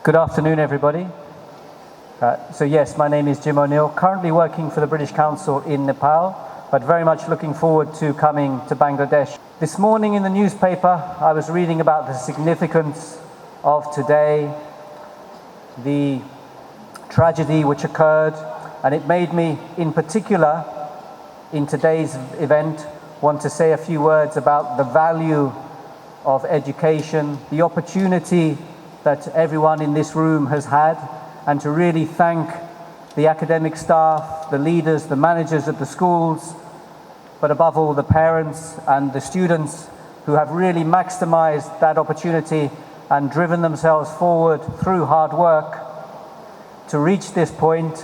Good afternoon, everybody. So yes, my name is Jim O'Neill, currently working for the British Council in Nepal, but very much looking forward to coming to Bangladesh. This morning in the newspaper, I was reading about the significance of today, the tragedy which occurred, and it made me, in particular, in today's event, want to say a few words about the value of education, the opportunity that everyone in this room has had, and to really thank the academic staff, the leaders, the managers at the schools, but above all the parents and the students who have really maximized that opportunity and driven themselves forward through hard work to reach this point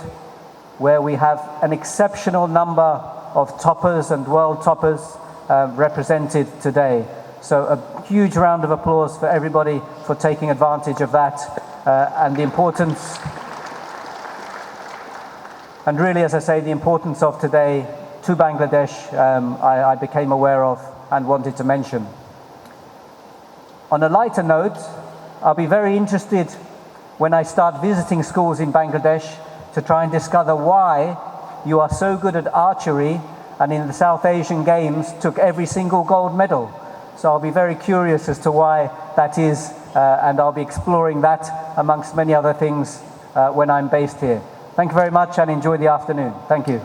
where we have an exceptional number of toppers and world toppers represented today. So a huge round of applause for everybody for taking advantage of that and the importance, and really, as I say, the importance of today to Bangladesh, I became aware of and wanted to mention. On a lighter note, I'll be very interested when I start visiting schools in Bangladesh to try and discover why you are so good at archery and in the South Asian Games took every single gold medal. So I'll be very curious as to why that is, and I'll be exploring that amongst many other things when I'm based here. Thank you very much and enjoy the afternoon. Thank you.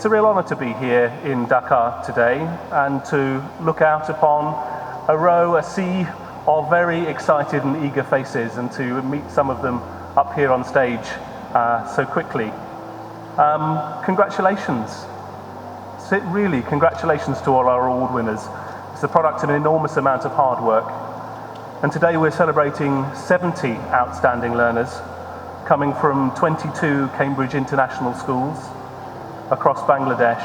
It's a real honour to be here in Dhaka today and to look out upon a sea of very excited and eager faces, and to meet some of them up here on stage so quickly. Congratulations. Really, congratulations to all our award winners. It's the product of an enormous amount of hard work. And today we're celebrating 70 outstanding learners coming from 22 Cambridge international schools across Bangladesh.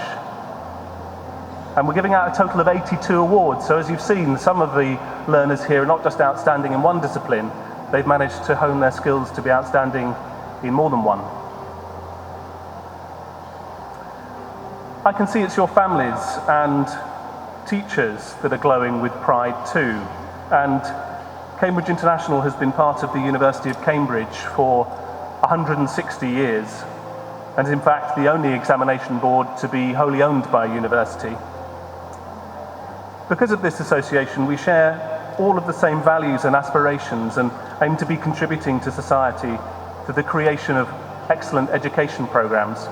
And we're giving out a total of 82 awards. So as you've seen, some of the learners here are not just outstanding in one discipline, they've managed to hone their skills to be outstanding in more than one. I can see it's your families and teachers that are glowing with pride too. And Cambridge International has been part of the University of Cambridge for 160 years, and is in fact the only examination board to be wholly owned by a university. Because of this association, we share all of the same values and aspirations and aim to be contributing to society to the creation of excellent education programs.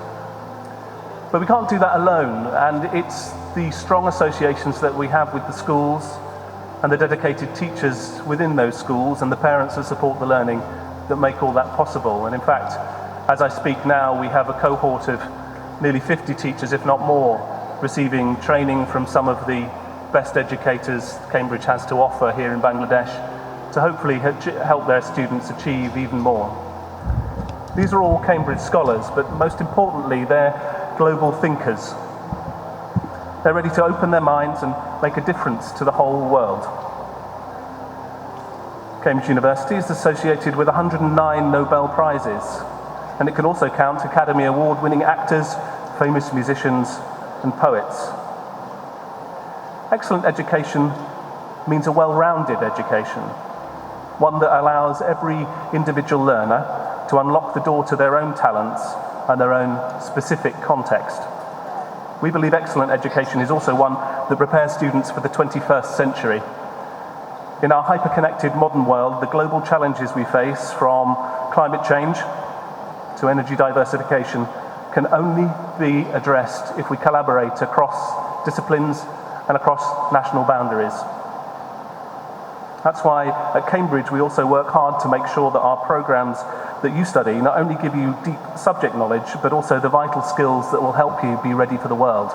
But we can't do that alone, and it's the strong associations that we have with the schools and the dedicated teachers within those schools and the parents that support the learning that make all that possible. And in fact, as I speak now, we have a cohort of nearly 50 teachers, if not more, receiving training from some of the best educators Cambridge has to offer here in Bangladesh to hopefully help their students achieve even more. These are all Cambridge scholars, but most importantly, they're global thinkers. They're ready to open their minds and make a difference to the whole world. Cambridge University is associated with 109 Nobel Prizes, and it can also count Academy Award-winning actors, famous musicians, and poets. Excellent education means a well-rounded education, one that allows every individual learner to unlock the door to their own talents and their own specific context. We believe excellent education is also one that prepares students for the 21st century. In our hyper-connected modern world, the global challenges we face, from climate change to energy diversification, can only be addressed if we collaborate across disciplines and across national boundaries. That's why at Cambridge we also work hard to make sure that our programs that you study not only give you deep subject knowledge, but also the vital skills that will help you be ready for the world.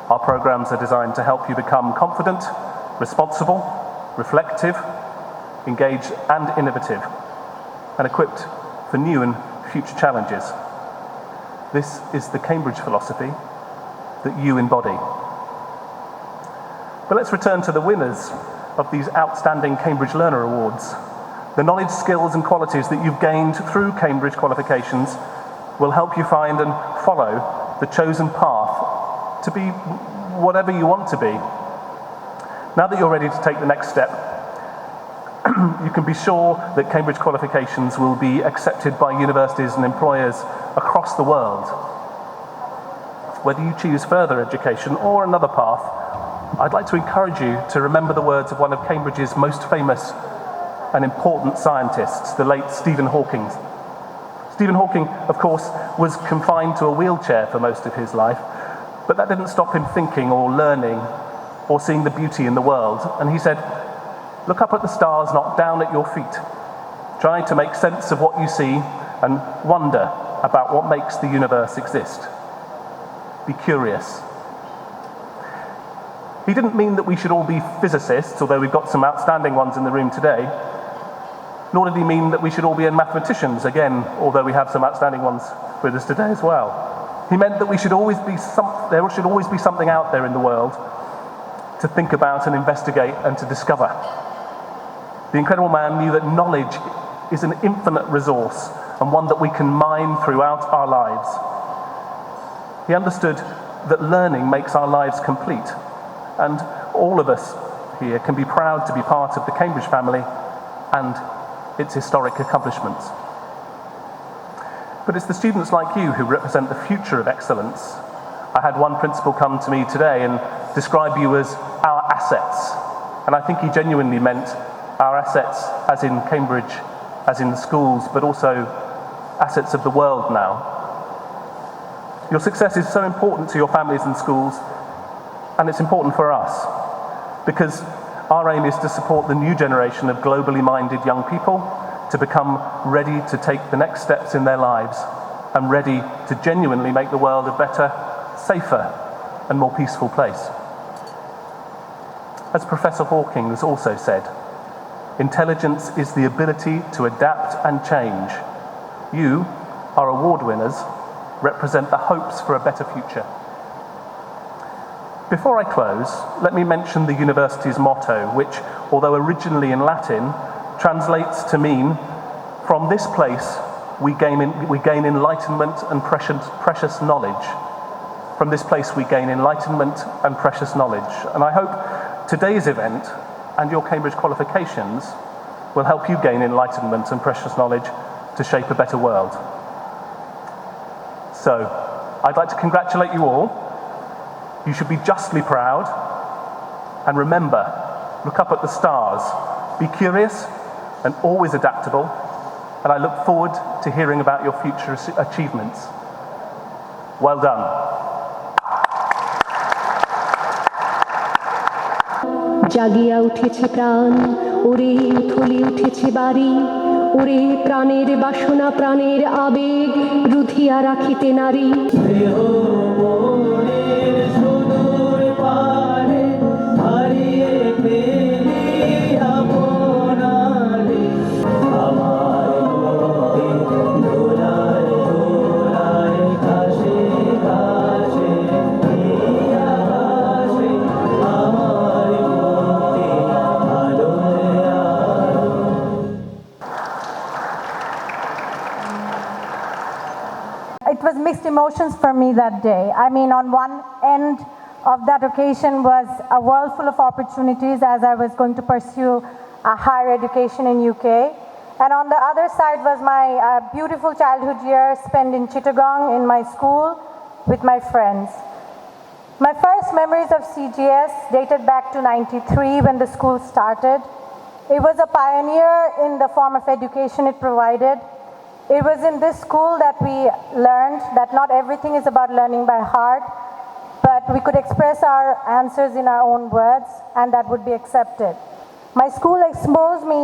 Our programs are designed to help you become confident, responsible, reflective, engaged and innovative, and equipped for new and future challenges. This is the Cambridge philosophy that you embody. But let's return to the winners of these outstanding Cambridge Learner Awards. The knowledge, skills and qualities that you've gained through Cambridge qualifications will help you find and follow the chosen path to be whatever you want to be. Now that you're ready to take the next step, you can be sure that Cambridge qualifications will be accepted by universities and employers across the world. Whether you choose further education or another path, I'd like to encourage you to remember the words of one of Cambridge's most famous and important scientists, the late Stephen Hawking. Stephen Hawking, of course, was confined to a wheelchair for most of his life, but that didn't stop him thinking or learning or seeing the beauty in the world. And he said, "Look up at the stars, not down at your feet. Try to make sense of what you see and wonder about what makes the universe exist. Be curious." He didn't mean that we should all be physicists, although we've got some outstanding ones in the room today, Nor did he mean that we should all be mathematicians, again, although we have some outstanding ones with us today as well. He meant that there should always be something out there in the world to think about and investigate and to discover. The incredible man knew that knowledge is an infinite resource and one that we can mine throughout our lives. He understood that learning makes our lives complete, and all of us here can be proud to be part of the Cambridge family and its historic accomplishments. But it's the students like you who represent the future of excellence. I had one principal come to me today and describe you as our assets, and I think he genuinely meant our assets as in Cambridge, as in the schools, but also assets of the world now. Your success is so important to your families and schools, and it's important for us, because our aim is to support the new generation of globally minded young people to become ready to take the next steps in their lives and ready to genuinely make the world a better, safer, and more peaceful place. As Professor Hawking has also said, intelligence is the ability to adapt and change. You, our award winners, represent the hopes for a better future. Before I close, let me mention the university's motto, which, although originally in Latin, translates to mean, "From this place we gain enlightenment and precious knowledge." From this place we gain enlightenment and precious knowledge. And I hope today's event and your Cambridge qualifications will help you gain enlightenment and precious knowledge to shape a better world. So, I'd like to congratulate you all. You should be justly proud. And remember, look up at the stars. Be curious and always adaptable. And I look forward to hearing about your future achievements. Well done. জাগিয়া উঠেছে প্রাণ, ওরে থলি উঠেছে বাড়ি, ওরে প্রাণের বাসনা প্রাণের আবেগ রুধিয়া রাখিতে নারী। It was mixed emotions for me that day. I mean, on one end of that occasion was a world full of opportunities as I was going to pursue a higher education in UK. And on the other side was my beautiful childhood years spent in Chittagong in my school with my friends. My first memories of CGS dated back to '93 when the school started. It was a pioneer in the form of education it provided. It was in this school that we learned that not everything is about learning by heart, but we could express our answers in our own words, and that would be accepted. My school exposed me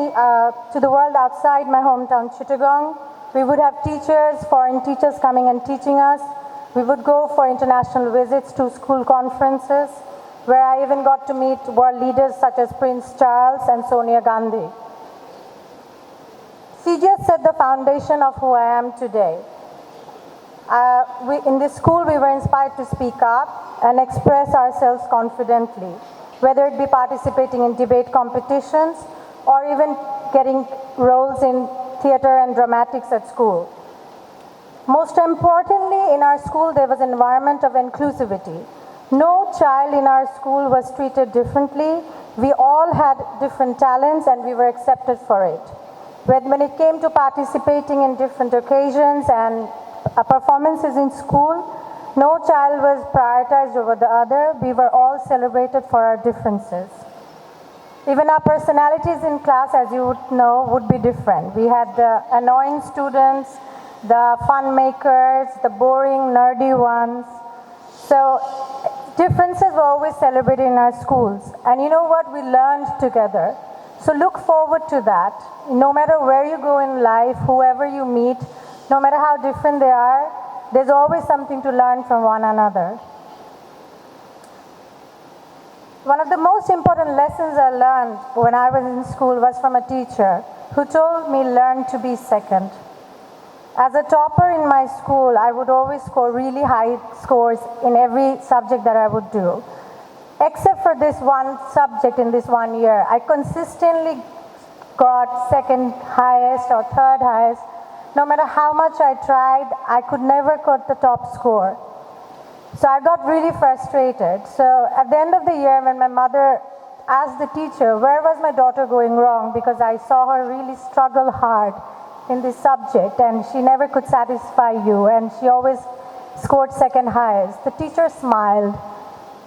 to the world outside my hometown, Chittagong. We would have teachers, foreign teachers coming and teaching us. We would go for international visits to school conferences, where I even got to meet world leaders such as Prince Charles and Sonia Gandhi. CGS set the foundation of who I am today. In this school, we were inspired to speak up and express ourselves confidently, whether it be participating in debate competitions or even getting roles in theater and dramatics at school. Most importantly, in our school, there was an environment of inclusivity. No child in our school was treated differently. We all had different talents and we were accepted for it. When it came to participating in different occasions and performances in school, no child was prioritized over the other. We were all celebrated for our differences. Even our personalities in class, as you would know, would be different. We had the annoying students, the fun makers, the boring, nerdy ones. So differences were always celebrated in our schools. And you know what? We learned together. So look forward to that. No matter where you go in life, whoever you meet, no matter how different they are, there's always something to learn from one another. One of the most important lessons I learned when I was in school was from a teacher who told me learn to be second. As a topper in my school, I would always score really high scores in every subject that I would do. Except for this one subject in this 1 year, I consistently got second highest or third highest. No matter how much I tried, I could never get the top score. So I got really frustrated. So at the end of the year, when my mother asked the teacher, where was my daughter going wrong? Because I saw her really struggle hard in this subject and she never could satisfy you and she always scored second highest. The teacher smiled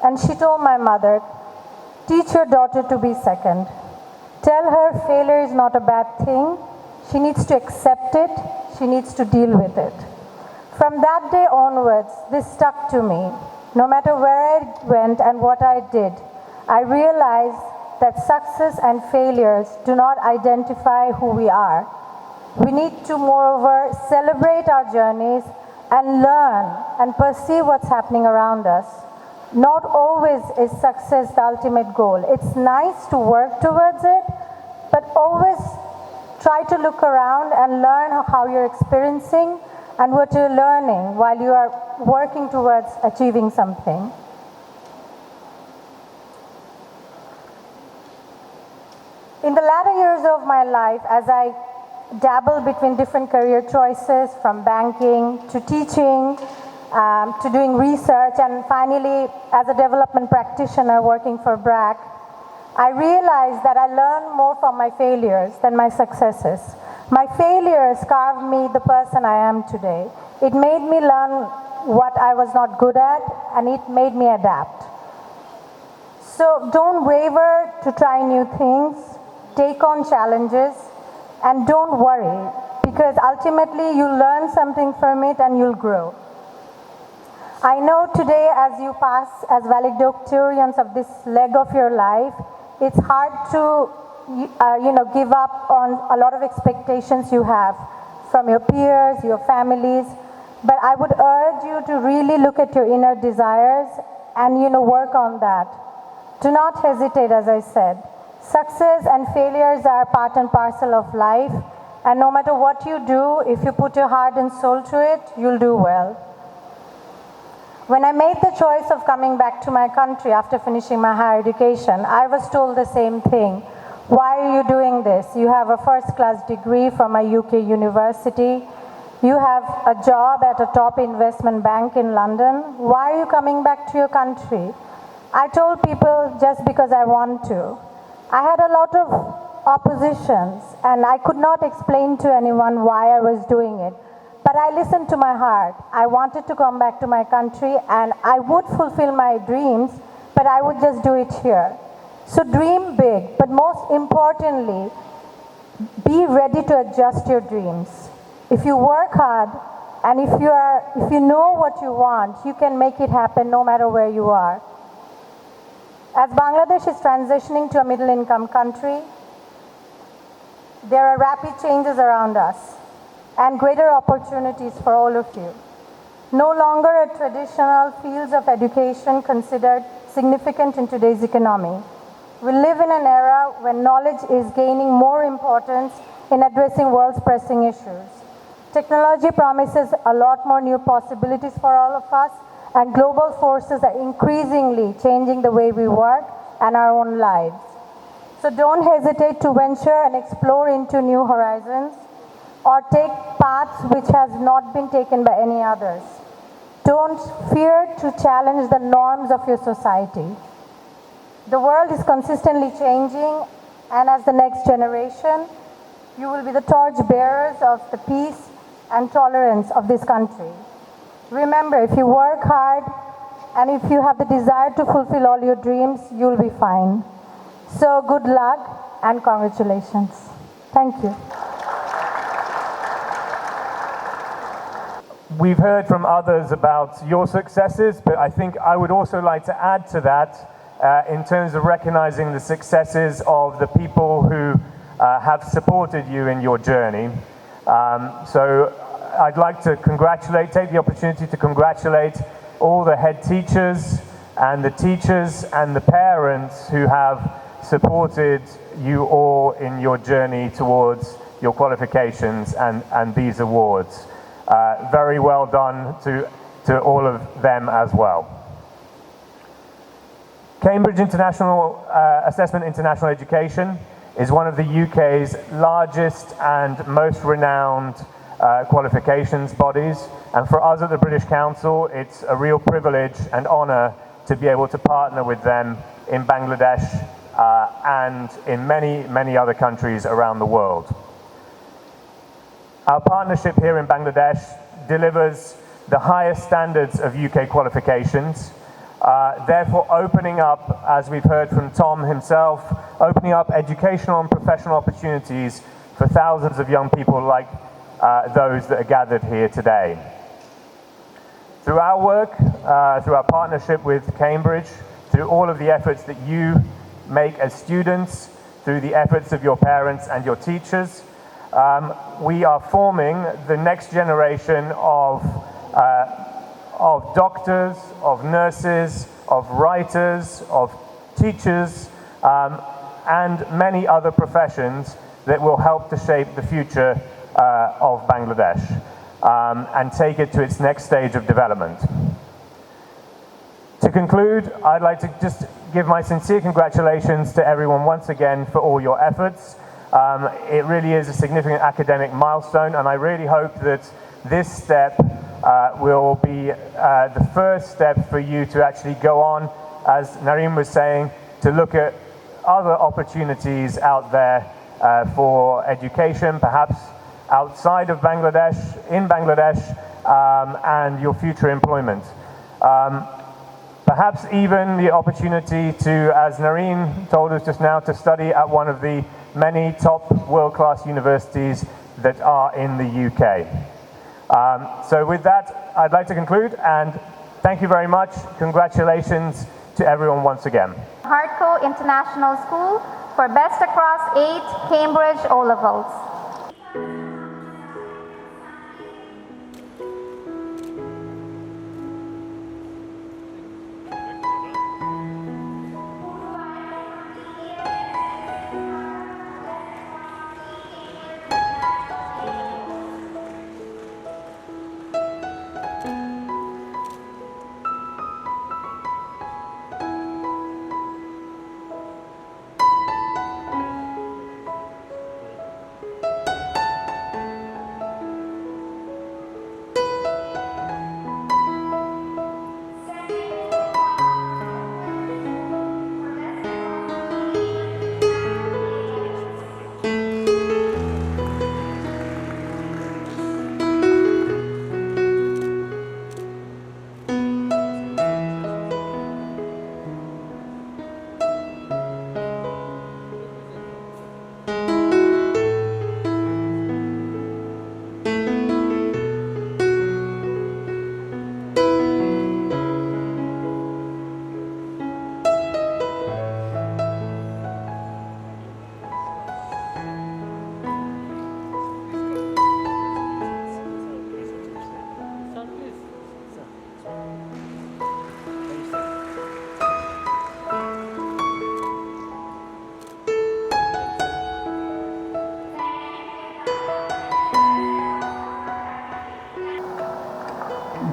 and she told my mother, teach your daughter to be second. Tell her failure is not a bad thing. She needs to accept it. She needs to deal with it. From that day onwards, this stuck to me. No matter where I went and what I did, I realized that success and failures do not identify who we are. We need to, moreover, celebrate our journeys and learn and perceive what's happening around us. Not always is success the ultimate goal. It's nice to work towards it, but always try to look around and learn how you're experiencing and what you're learning while you are working towards achieving something. In the latter years of my life, as I dabbled between different career choices, from banking to teaching, to doing research, and finally as a development practitioner working for BRAC, I realized that I learned more from my failures than my successes. My failures carved me the person I am today. It made me learn what I was not good at, and it made me adapt. So don't waver to try new things, take on challenges, and don't worry, because ultimately you'll learn something from it and you'll grow. I know today, as you pass as valedictorians of this leg of your life, it's hard to give up on a lot of expectations you have from your peers, your families, but I would urge you to really look at your inner desires and work on that. Do not hesitate, as I said. Success and failures are part and parcel of life, and no matter what you do, if you put your heart and soul to it, you'll do well. When I made the choice of coming back to my country after finishing my higher education, I was told the same thing. Why are you doing this? You have a first-class degree from a UK university. You have a job at a top investment bank in London. Why are you coming back to your country? I told people just because I want to. I had a lot of oppositions and I could not explain to anyone why I was doing it. But I listened to my heart. I wanted to come back to my country and I would fulfill my dreams, but I would just do it here. So dream big, but most importantly, be ready to adjust your dreams. If you work hard and if you know what you want, you can make it happen no matter where you are. As Bangladesh is transitioning to a middle-income country, there are rapid changes around us and greater opportunities for all of you. No longer are traditional fields of education considered significant in today's economy. We live in an era when knowledge is gaining more importance in addressing world's pressing issues. Technology promises a lot more new possibilities for all of us, and global forces are increasingly changing the way we work and our own lives. So don't hesitate to venture and explore into new horizons or take paths which has not been taken by any others. Don't fear to challenge the norms of your society. The world is consistently changing, and as the next generation, you will be the torch bearers of the peace and tolerance of this country. Remember, if you work hard and if you have the desire to fulfill all your dreams, you'll be fine. So good luck and congratulations. Thank you. We've heard from others about your successes, but I think I would also like to add to that in terms of recognizing the successes of the people who have supported you in your journey. So I'd like to take the opportunity to congratulate all the head teachers, and the teachers and the parents who have supported you all in your journey towards your qualifications and these awards. Very well done to all of them as well. Cambridge International Assessment International Education is one of the UK's largest and most renowned qualifications bodies, and for us at the British Council it's a real privilege and honour to be able to partner with them in Bangladesh and in many other countries around the world. Our partnership here in Bangladesh delivers the highest standards of UK qualifications, therefore opening up, as we've heard from Tom himself, opening up educational and professional opportunities for thousands of young people like those that are gathered here today. Through our work, through our partnership with Cambridge, through all of the efforts that you make as students, through the efforts of your parents and your teachers, we are forming the next generation of doctors, of nurses, of writers, of teachers, and many other professions that will help to shape the future of Bangladesh and take it to its next stage of development. To conclude, I'd like to just give my sincere congratulations to everyone once again for all your efforts. It really is a significant academic milestone, and I really hope that this step will be the first step for you to actually go on, as Nareem was saying, to look at other opportunities out there for education, perhaps outside of Bangladesh, in Bangladesh, and your future employment. Perhaps even the opportunity to, as Nareem told us just now, to study at one of the many top world-class universities that are in the UK. So with that, I'd like to conclude, and thank you very much. Congratulations to everyone once again. Hartco International School for Best Across 8 Cambridge O-Levels.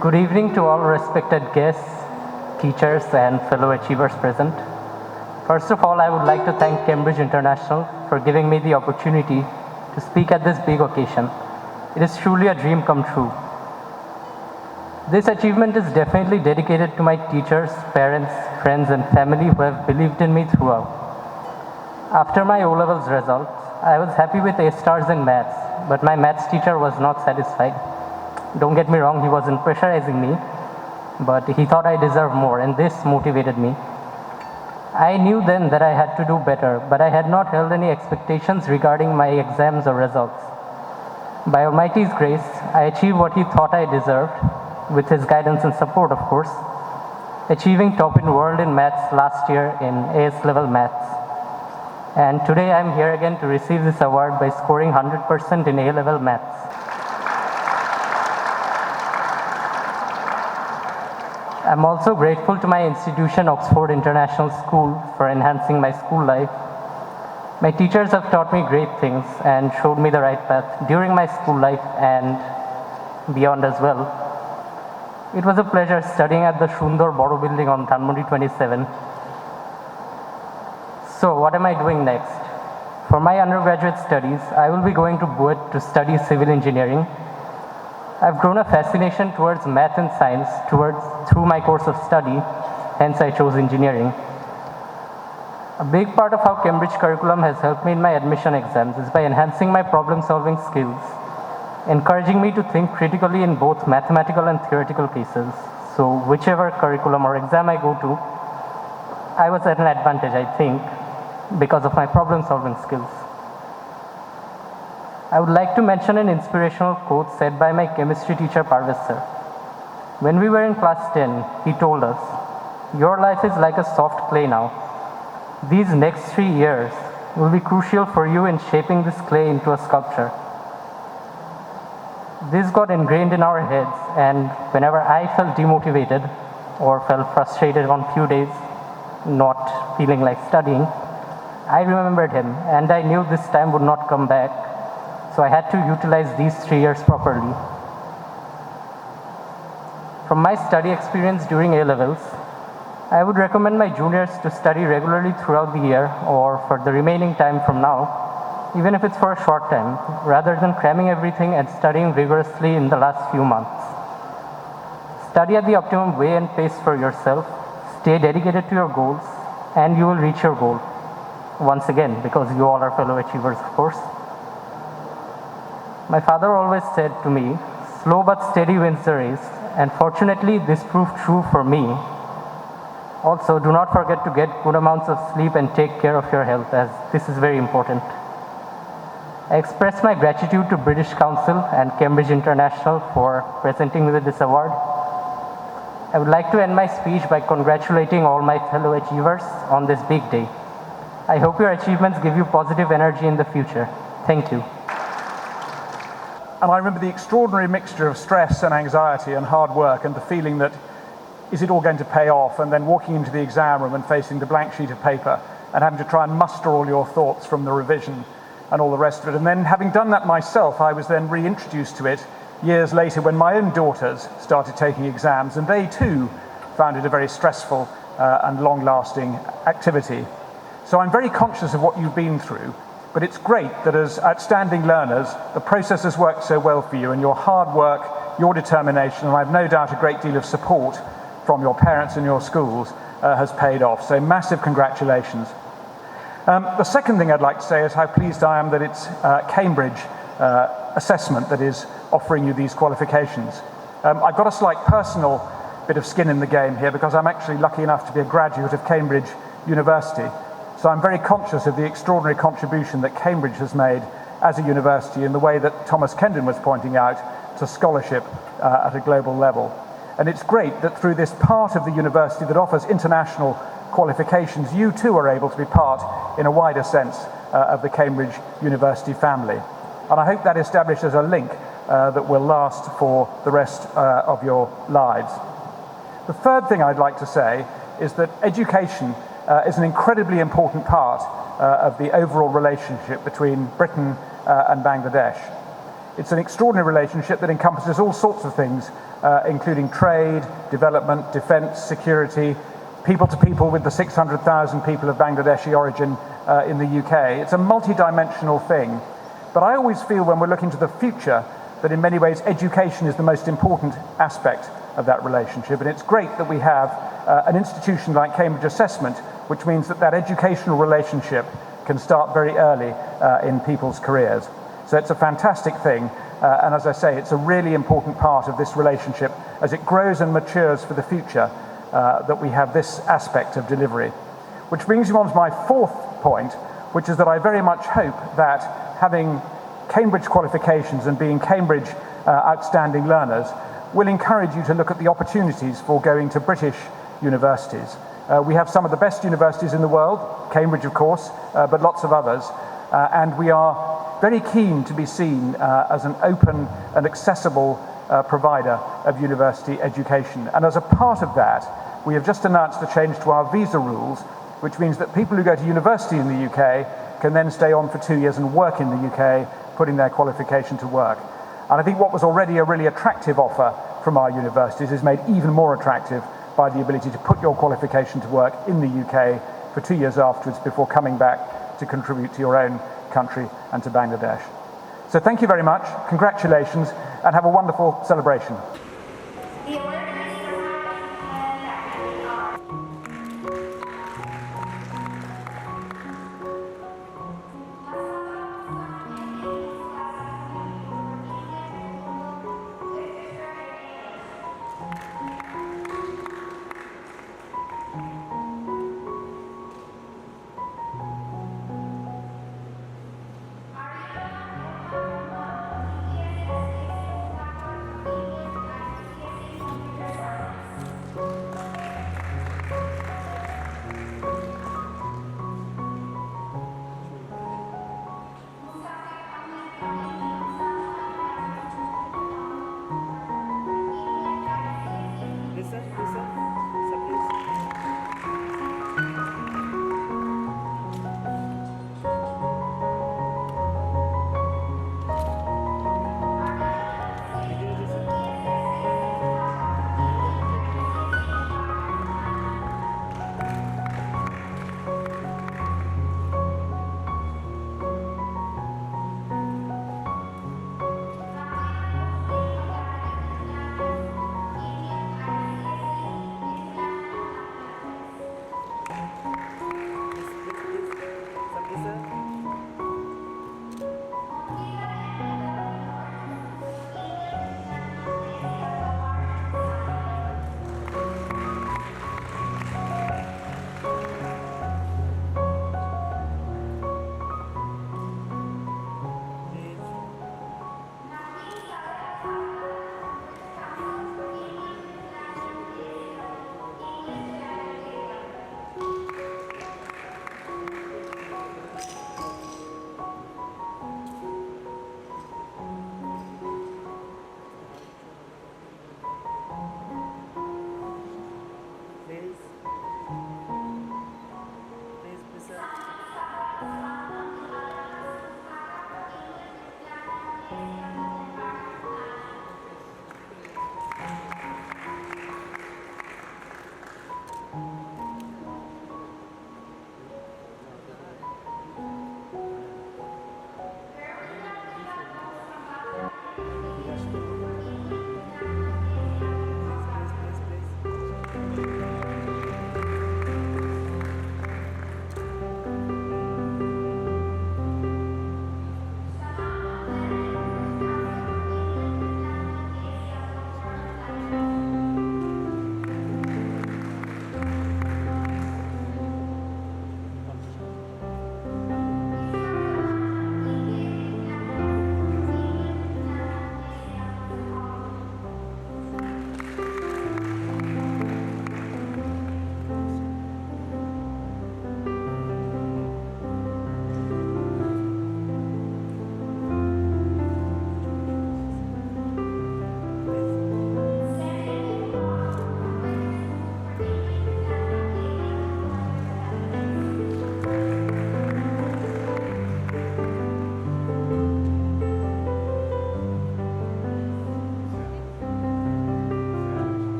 Good evening to all respected guests, teachers, and fellow achievers present. First of all, I would like to thank Cambridge International for giving me the opportunity to speak at this big occasion. It is truly a dream come true. This achievement is definitely dedicated to my teachers, parents, friends, and family who have believed in me throughout. After my O-levels results, I was happy with A stars in maths, but my maths teacher was not satisfied. Don't get me wrong, he wasn't pressurizing me, but he thought I deserved more, and this motivated me. I knew then that I had to do better, but I had not held any expectations regarding my exams or results. By Almighty's grace, I achieved what he thought I deserved, with his guidance and support, of course, achieving top in world in maths last year in AS level maths. And today I'm here again to receive this award by scoring 100% in A level maths. I'm also grateful to my institution, Oxford International School, for enhancing my school life. My teachers have taught me great things and showed me the right path during my school life and beyond as well. It was a pleasure studying at the Bashundhara Boro building on Dhanmondi 27. So what am I doing next? For my undergraduate studies, I will be going to BUET to study civil engineering. I've grown a fascination towards math and science through my course of study, hence I chose engineering. A big part of how Cambridge curriculum has helped me in my admission exams is by enhancing my problem-solving skills, encouraging me to think critically in both mathematical and theoretical cases. So whichever curriculum or exam I go to, I was at an advantage, I think, because of my problem-solving skills. I would like to mention an inspirational quote said by my chemistry teacher, Parvez sir. When we were in class 10, he told us, "Your life is like a soft clay now. These next 3 years will be crucial for you in shaping this clay into a sculpture." This got ingrained in our heads, and whenever I felt demotivated or felt frustrated on few days, not feeling like studying, I remembered him, and I knew this time would not come back. So I had to utilize these 3 years properly. From my study experience during A-levels, I would recommend my juniors to study regularly throughout the year or for the remaining time from now, even if it's for a short time, rather than cramming everything and studying rigorously in the last few months. Study at the optimum way and pace for yourself, stay dedicated to your goals, and you will reach your goal. Once again, because you all are fellow achievers, of course. My father always said to me, "Slow but steady wins the race," and fortunately this proved true for me. Also, do not forget to get good amounts of sleep and take care of your health, as this is very important. I express my gratitude to British Council and Cambridge International for presenting me with this award. I would like to end my speech by congratulating all my fellow achievers on this big day. I hope your achievements give you positive energy in the future. Thank you. And I remember the extraordinary mixture of stress and anxiety and hard work and the feeling that, is it all going to pay off? And then walking into the exam room and facing the blank sheet of paper and having to try and muster all your thoughts from the revision and all the rest of it. And then having done that myself, I was then reintroduced to it years later when my own daughters started taking exams, and they too found it a very stressful and long-lasting activity. So I'm very conscious of what you've been through, but it's great that as outstanding learners, the process has worked so well for you, and your hard work, your determination, and I've no doubt a great deal of support from your parents and your schools has paid off. So massive congratulations. The second thing I'd like to say is how pleased I am that it's Cambridge assessment that is offering you these qualifications. I've got a slight personal bit of skin in the game here because I'm actually lucky enough to be a graduate of Cambridge University. So I'm very conscious of the extraordinary contribution that Cambridge has made as a university in the way that Thomas Kendon was pointing out to scholarship at a global level. And it's great that through this part of the university that offers international qualifications, you too are able to be part, in a wider sense, of the Cambridge University family. And I hope that establishes a link that will last for the rest of your lives. The third thing I'd like to say is that education is an incredibly important part of the overall relationship between Britain and Bangladesh. It's an extraordinary relationship that encompasses all sorts of things, including trade, development, defence, security, people to people with the 600,000 people of Bangladeshi origin in the UK. It's a multi-dimensional thing. But I always feel when we're looking to the future that in many ways education is the most important aspect of that relationship. And it's great that we have an institution like Cambridge Assessment, which means that that educational relationship can start very early in people's careers. So it's a fantastic thing. And as I say, it's a really important part of this relationship as it grows and matures for the future, that we have this aspect of delivery. Which brings you on to my fourth point, which is that I very much hope that having Cambridge qualifications and being Cambridge outstanding learners will encourage you to look at the opportunities for going to British universities. We have some of the best universities in the world, Cambridge of course, but lots of others, and we are very keen to be seen as an open and accessible provider of university education. And as a part of that, we have just announced the change to our visa rules, which means that people who go to university in the UK can then stay on for 2 years and work in the UK, putting their qualification to work. And I think what was already a really attractive offer from our universities is made even more attractive by the ability to put your qualification to work in the UK for 2 years afterwards before coming back to contribute to your own country and to Bangladesh. So thank you very much, congratulations, and have a wonderful celebration.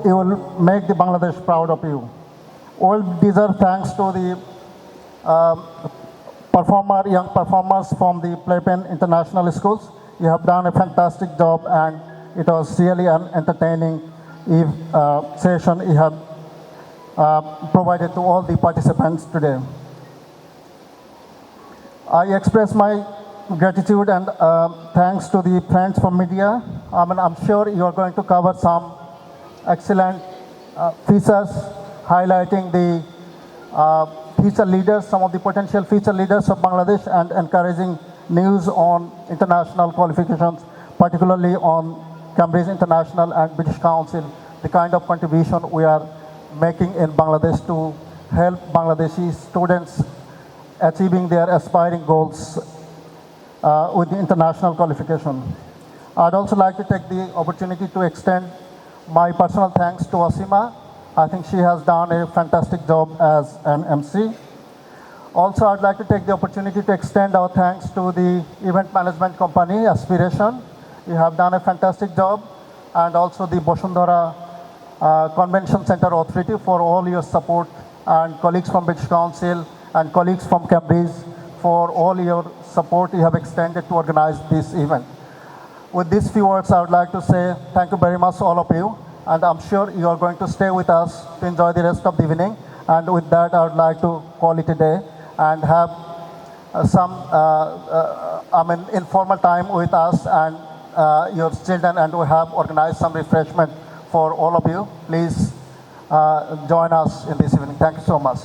You will make the Bangladesh proud of you. All these are thanks to the young performers from the Playpen International Schools. You have done a fantastic job, and it was really an entertaining session you have provided to all the participants today. I express my gratitude and thanks to the friends from media. I'm sure you are going to cover some excellent features highlighting the future leaders, some of the potential future leaders of Bangladesh, and encouraging news on international qualifications, particularly on Cambridge International and British Council, the kind of contribution we are making in Bangladesh to help Bangladeshi students achieving their aspiring goals with the international qualification. I'd also like to take the opportunity to extend my personal thanks to Asima. I think she has done a fantastic job as an MC. Also, I'd like to take the opportunity to extend our thanks to the event management company, Aspiration. You have done a fantastic job. And also the Bashundhara Convention Center Authority for all your support, and colleagues from British Council and colleagues from Cambridge for all your support you have extended to organize this event. With these few words, I would like to say thank you very much, all of you. And I'm sure you are going to stay with us to enjoy the rest of the evening. And with that, I would like to call it a day and have some informal time with us and your children, and we have organized some refreshment for all of you. Please join us in this evening. Thank you so much.